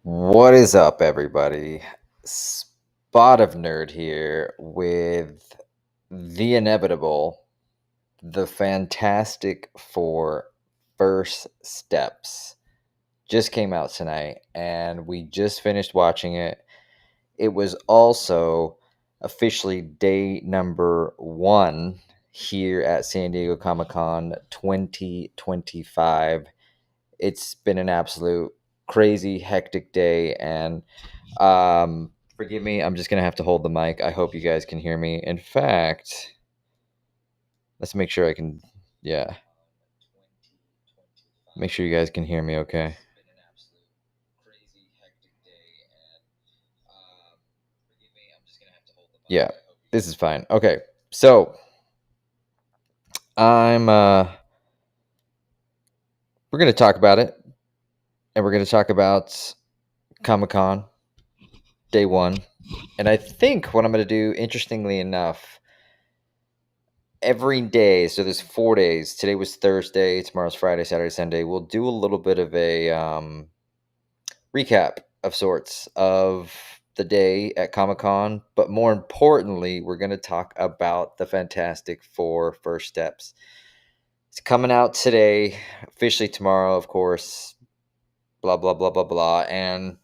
What is up, everybody? Spot of Nerd here with the inevitable, the Fantastic Four First Steps. Just came out tonight, and we just finished watching it. It was also officially day number 1 here at San Diego Comic-Con 2025. It's been an absolute crazy, hectic day, and forgive me, I'm just gonna have to hold the mic. I hope you guys can hear me. In fact, let's make sure I can. Yeah, make sure you guys can hear me. Okay. Yeah, this is fine. Okay, so I'm. We're gonna talk about it, and we're gonna talk about Comic Con Day 1, and I think what I'm gonna do, interestingly enough, every day, so there's 4 days. Today was Thursday, tomorrow's Friday, Saturday, Sunday. We'll do a little bit of a recap of sorts of the day at Comic-Con, but more importantly, we're going to talk about the Fantastic Four First Steps. It's coming out today, officially tomorrow, of course, blah blah blah blah blah, and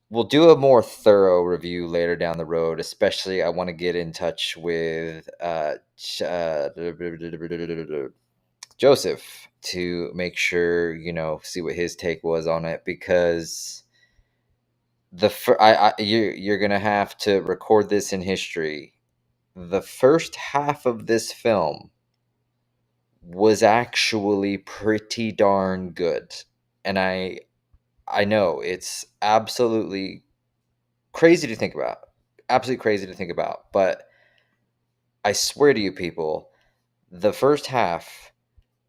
we'll do a more thorough review later down the road. Especially, I want to get in touch with Joseph to make sure, see what his take was on it, because you're gonna have to record this in history. The first half of this film was actually pretty darn good, and I know it's absolutely crazy to think about, but I swear to you, people, the first half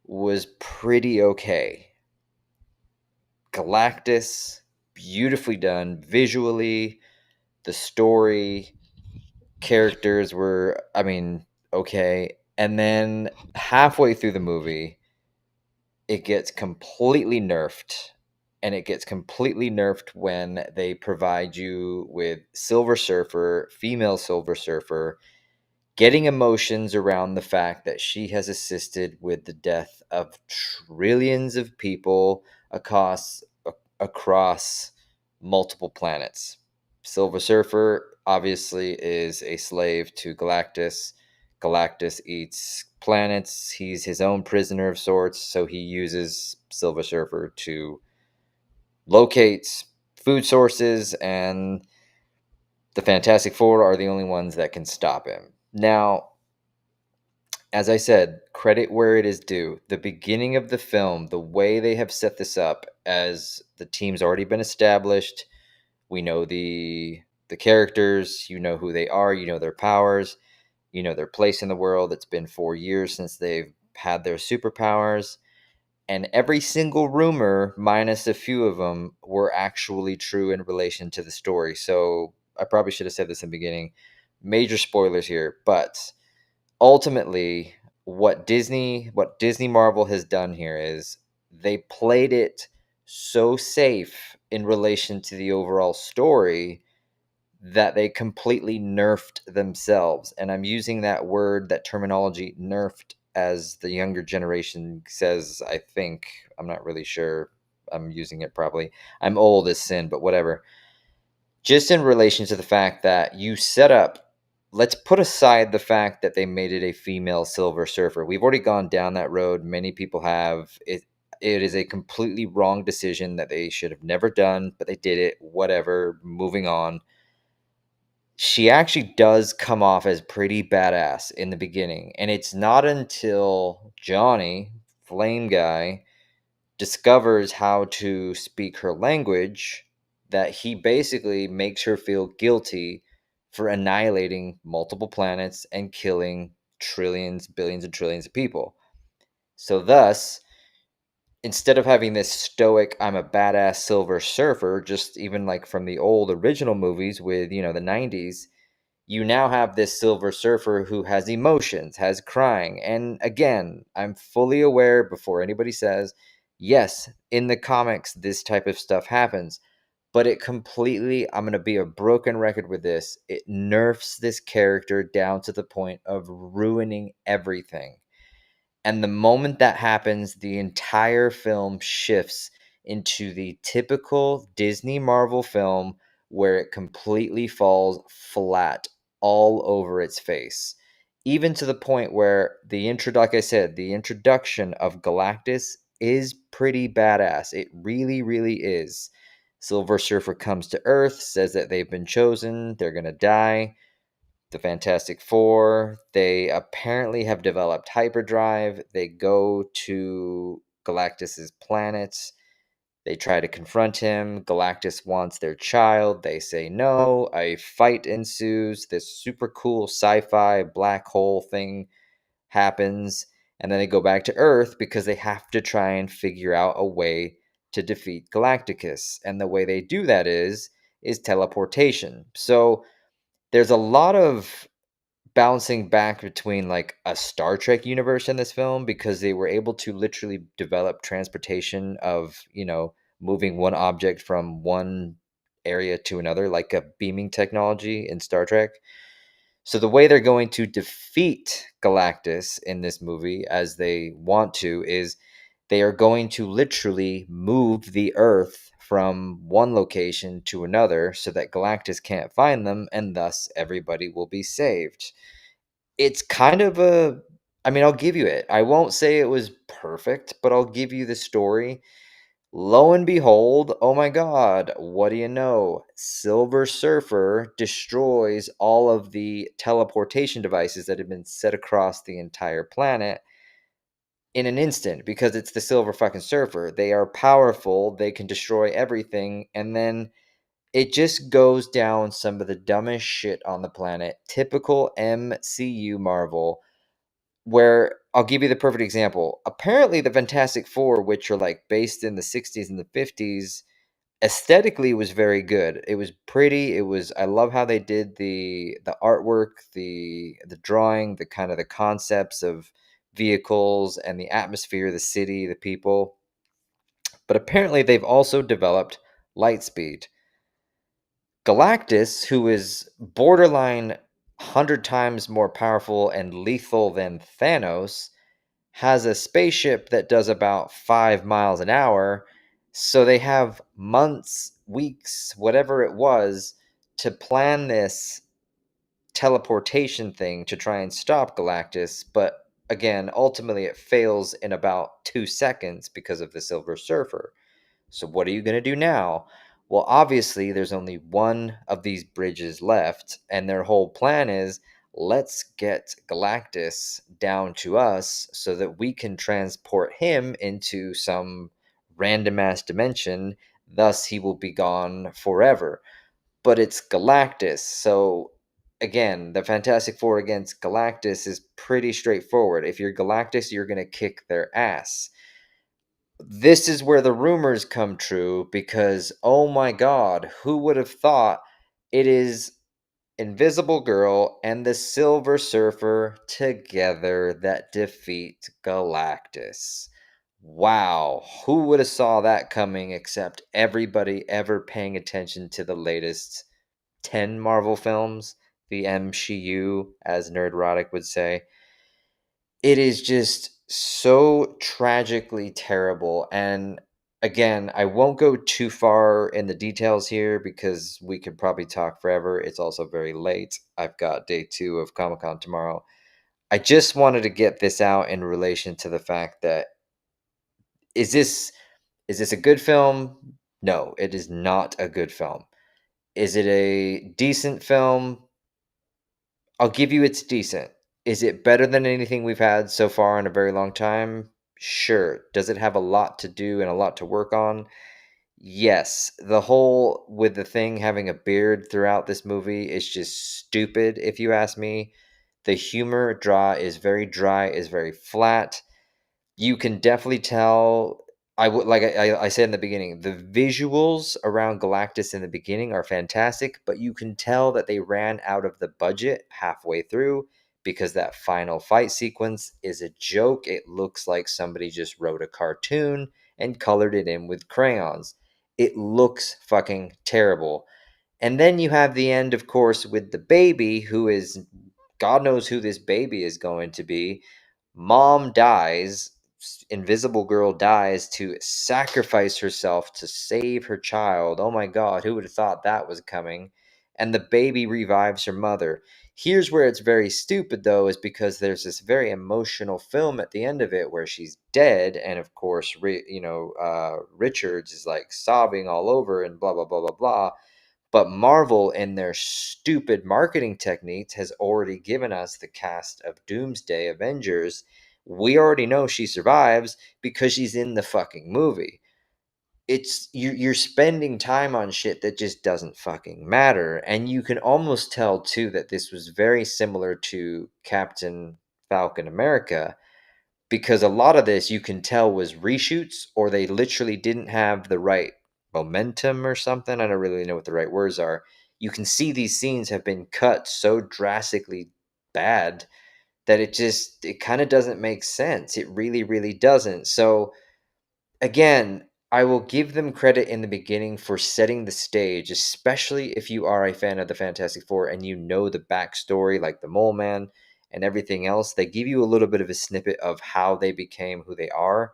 was pretty okay. Galactus, beautifully done visually. The story, characters were, okay. And then halfway through the movie, it gets completely nerfed. And it gets completely nerfed when they provide you with Silver Surfer, female Silver Surfer, getting emotions around the fact that she has assisted with the death of trillions of people across multiple planets. Silver Surfer obviously is a slave to Galactus. Galactus eats planets. He's his own prisoner of sorts, so he uses Silver Surfer to locate food sources, and the Fantastic Four are the only ones that can stop him. Now, as I said, credit where it is due. The beginning of the film, the way they have set this up, as the team's already been established, we know the characters, you know who they are, you know their powers, you know their place in the world. It's been 4 years since they've had their superpowers, and every single rumor, minus a few of them, were actually true in relation to the story. So I probably should have said this in the beginning. Major spoilers here, but ultimately what Disney Marvel has done here is they played it so safe in relation to the overall story that they completely nerfed themselves. And I'm using that terminology, nerfed, as the younger generation says. I think, I'm not really sure, I'm using it probably. I'm old as sin, but whatever. Just in relation to the fact that you set up, let's put aside the fact that they made it a female Silver Surfer. We've already gone down that road. Many people have. It is a completely wrong decision that they should have never done, but they did it. Whatever, moving on. She actually does come off as pretty badass in the beginning, and it's not until Johnny, Flame Guy, discovers how to speak her language that he basically makes her feel guilty for annihilating multiple planets and killing trillions, billions, and trillions of people. So, thus, instead of having this stoic, I'm a badass Silver Surfer, just even like from the old original movies with, the 90s, you now have this Silver Surfer who has emotions, has crying. And again, I'm fully aware, before anybody says, yes, in the comics, this type of stuff happens. but it completely, I'm going to be a broken record with this, it nerfs this character down to the point of ruining everything. And the moment that happens, the entire film shifts into the typical Disney Marvel film where it completely falls flat all over its face. Even to the point where like I said, the introduction of Galactus is pretty badass. It really, really is. Silver Surfer comes to Earth, says that they've been chosen, they're going to die. The Fantastic Four, they apparently have developed hyperdrive. They go to Galactus's planet. They try to confront him. Galactus wants their child. They say no. A fight ensues. This super cool sci-fi black hole thing happens. And then they go back to Earth because they have to try and figure out a way to defeat Galacticus. And the way they do that is teleportation. So there's a lot of bouncing back between like a Star Trek universe in this film because they were able to literally develop transportation of, moving one object from one area to another, like a beaming technology in Star Trek. So the way they're going to defeat Galactus in this movie, as they want to, is they are going to literally move the Earth from one location to another so that Galactus can't find them, and thus everybody will be saved. It's kind of I mean, I'll give you it. I won't say it was perfect, but I'll give you the story. Lo and behold, oh my god, what do you know? Silver Surfer destroys all of the teleportation devices that have been set across the entire planet in an instant because it's the Silver fucking Surfer. They are powerful, they can destroy everything, and then it just goes down some of the dumbest shit on the planet. Typical MCU Marvel, where I'll give you the perfect example. Apparently, the Fantastic Four, which are like based in the 60s and the 50s, aesthetically was very good. It was pretty. I love how they did the artwork, the drawing, the kind of the concepts of vehicles and the atmosphere, the city, the people. But apparently, they've also developed Lightspeed. Galactus, who is borderline 100 times more powerful and lethal than Thanos, has a spaceship that does about 5 miles an hour. So they have months, weeks, whatever it was, to plan this teleportation thing to try and stop Galactus. But again, ultimately, it fails in about 2 seconds because of the Silver Surfer. So, what are you going to do now? Well, obviously, there's only one of these bridges left, and their whole plan is let's get Galactus down to us so that we can transport him into some random ass dimension. Thus, he will be gone forever. But it's Galactus. So, again, the Fantastic Four against Galactus is pretty straightforward. If you're Galactus, you're going to kick their ass. This is where the rumors come true because, oh my god, who would have thought it is Invisible Girl and the Silver Surfer together that defeat Galactus? Wow, who would have saw that coming except everybody ever paying attention to the latest 10 Marvel films, the MCU, as Nerdrotic would say. It is just so tragically terrible. And again, I won't go too far in the details here because we could probably talk forever. It's also very late. I've got day 2 of Comic Con tomorrow. I just wanted to get this out in relation to the fact that is this is this a good film? No, it is not a good film. Is it a decent film? I'll give you it's decent. Is it better than anything we've had so far in a very long time? Sure. Does it have a lot to do and a lot to work on? Yes. The whole with the thing having a beard throughout this movie is just stupid, if you ask me. The humor dry, is very flat. You can definitely tell. I would like I said in the beginning, the visuals around Galactus in the beginning are fantastic, but you can tell that they ran out of the budget halfway through because that final fight sequence is a joke. It looks like somebody just wrote a cartoon and colored it in with crayons. It looks fucking terrible. And then you have the end, of course, with the baby, who is, God knows who this baby is going to be. Mom dies, Invisible Girl dies to sacrifice herself to save her child. Oh my God, who would have thought that was coming? And the baby revives her mother. Here's where it's very stupid, though, is because there's this very emotional film at the end of it where she's dead, and of course, Richards is like sobbing all over and blah blah blah blah blah. But Marvel, in their stupid marketing techniques, has already given us the cast of Doomsday Avengers. We already know she survives because she's in the fucking movie. It's you're spending time on shit that just doesn't fucking matter, and you can almost tell too that this was very similar to Captain Falcon America, because a lot of this you can tell was reshoots, or they literally didn't have the right momentum or something. I don't really know what the right words are. You can see these scenes have been cut so drastically bad that it kind of doesn't make sense. It really really doesn't. So again, I will give them credit in the beginning for setting the stage, especially if you are a fan of the Fantastic Four and you know the backstory, like the Mole Man and everything else. They give you a little bit of a snippet of how they became who they are.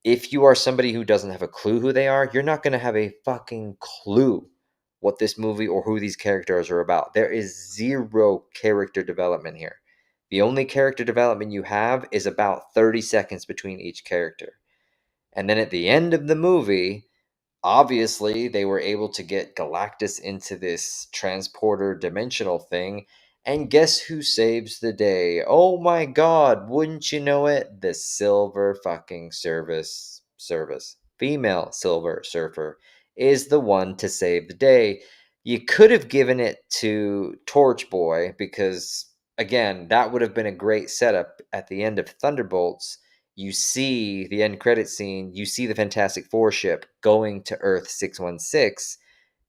If you are somebody who doesn't have a clue who they are, you're not going to have a fucking clue what this movie or who these characters are about. There is zero character development here. The only character development you have is about 30 seconds between each character. And then at the end of the movie, obviously they were able to get Galactus into this transporter dimensional thing. And guess who saves the day? Oh my God, wouldn't you know it? The Silver fucking service. Female Silver Surfer is the one to save the day. You could have given it to Torch Boy because, again, that would have been a great setup at the end of Thunderbolts. You see the end credit scene, you see the Fantastic Four ship going to Earth 616.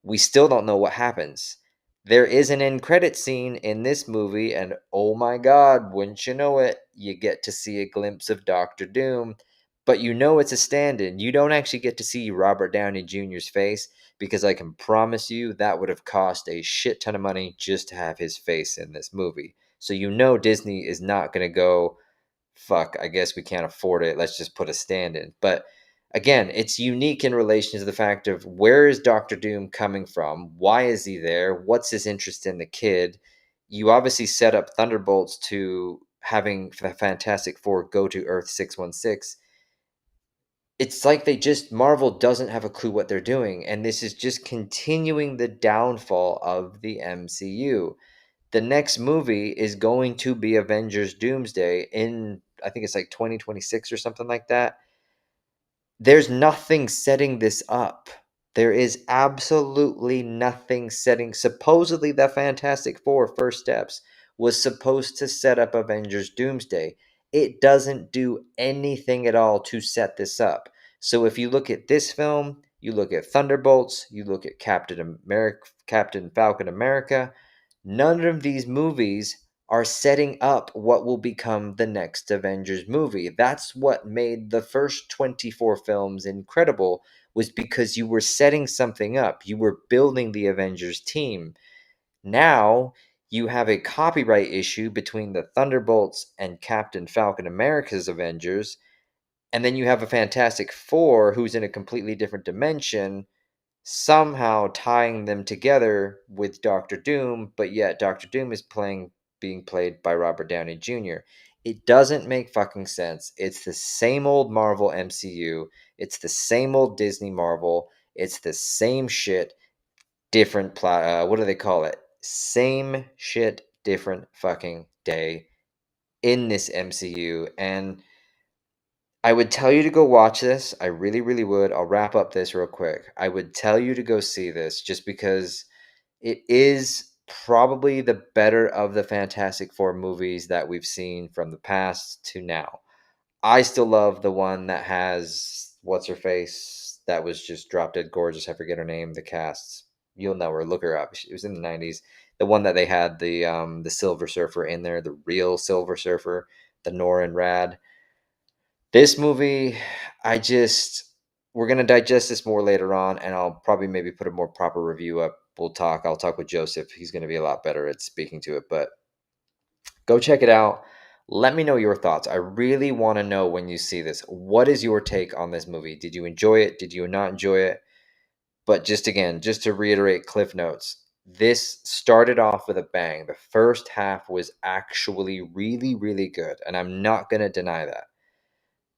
We still don't know what happens. There is an end credit scene in this movie, and oh my God, wouldn't you know it, you get to see a glimpse of Doctor Doom. But you know it's a stand in. You don't actually get to see Robert Downey Jr.'s face because I can promise you that would have cost a shit ton of money just to have his face in this movie. So you know Disney is not going to go, fuck, I guess we can't afford it. Let's just put a stand in. But again, it's unique in relation to the fact of where is Doctor Doom coming from? Why is he there? What's his interest in the kid? You obviously set up Thunderbolts to having the Fantastic Four go to Earth 616. It's like they just, Marvel doesn't have a clue what they're doing, and this is just continuing the downfall of the MCU. The next movie is going to be Avengers Doomsday in, I think it's like 2026 or something like that. There's nothing setting this up. There is absolutely nothing setting. Supposedly, the Fantastic Four First Steps was supposed to set up Avengers Doomsday. It doesn't do anything at all to set this up. So if you look at this film, you look at Thunderbolts, you look at Captain America, Captain Falcon America, none of these movies are setting up what will become the next Avengers movie. That's what made the first 24 films incredible, was because you were setting something up. You were building the Avengers team. Now you have a copyright issue between the Thunderbolts and Captain Falcon America's Avengers, and then you have a Fantastic Four who's in a completely different dimension, somehow tying them together with Doctor Doom, but yet Doctor Doom is being played by Robert Downey Jr. It doesn't make fucking sense. It's the same old Marvel MCU. It's the same old Disney Marvel. It's the same shit, different what do they call it? Same shit, different fucking day in this MCU. And I would tell you to go watch this. I really, really would. I'll wrap up this real quick. I would tell you to go see this just because it is probably the better of the Fantastic Four movies that we've seen from the past to now. I still love the one that has what's her face that was just drop dead gorgeous. I forget her name. The cast, you'll know her. Look her up. It was in the '90s. The one that they had the Silver Surfer in there, the real Silver Surfer, the Norin Rad. This movie, I just we're going to digest this more later on, and I'll probably maybe put a more proper review up. I'll talk with Joseph. He's going to be a lot better at speaking to it, but go check it out. Let me know your thoughts. I really want to know when you see this. What is your take on this movie? Did you enjoy it? Did you not enjoy it? But just again, just to reiterate Cliff Notes, this started off with a bang. The first half was actually really, really good, and I'm not going to deny that.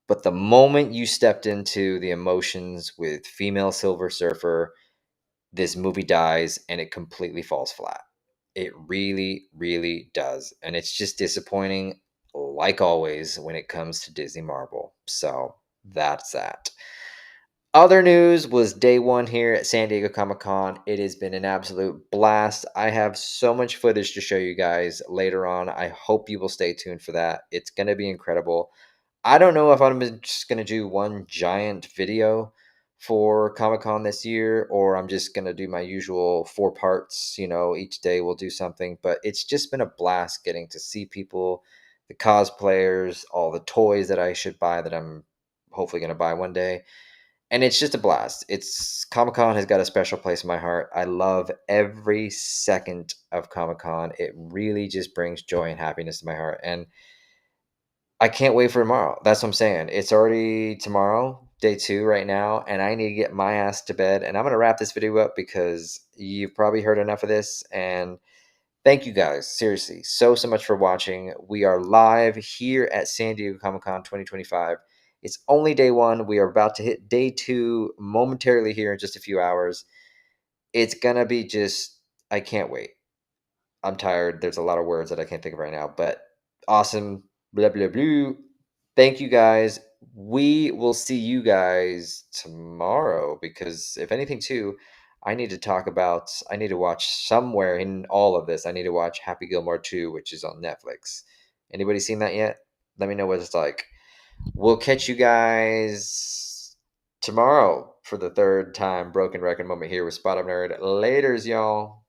But the moment you stepped into the emotions with female Silver Surfer, this movie dies and it completely falls flat. It really, really does. And it's just disappointing, like always, when it comes to Disney Marvel. So that's that. Other news was day one here at San Diego Comic Con. It has been an absolute blast. I have so much footage to show you guys later on. I hope you will stay tuned for that. It's going to be incredible. I don't know if I'm just going to do one giant video for Comic Con this year, or I'm just going to do my usual 4 parts. Each day we'll do something. But it's just been a blast getting to see people, the cosplayers, all the toys that I should buy that I'm hopefully going to buy one day. And it's just a blast. It's Comic Con has got a special place in my heart. I love every second of Comic Con. It really just brings joy and happiness to my heart. And I can't wait for tomorrow. That's what I'm saying. It's already tomorrow, day 2 right now, and I need to get my ass to bed. And I'm going to wrap this video up because you've probably heard enough of this. And thank you guys, seriously, so much for watching. We are live here at San Diego Comic-Con 2025. It's only day 1. We are about to hit day 2 momentarily here in just a few hours. It's going to be just, I can't wait. I'm tired. There's a lot of words that I can't think of right now, but awesome. Blah, blah, blah. Thank you guys. We will see you guys tomorrow because, if anything, too, I need to watch somewhere in all of this. I need to watch Happy Gilmore 2, which is on Netflix. Anybody seen that yet? Let me know what it's like. We'll catch you guys tomorrow for the 3rd time. Broken record moment here with Spot Up Nerd. Laters, y'all.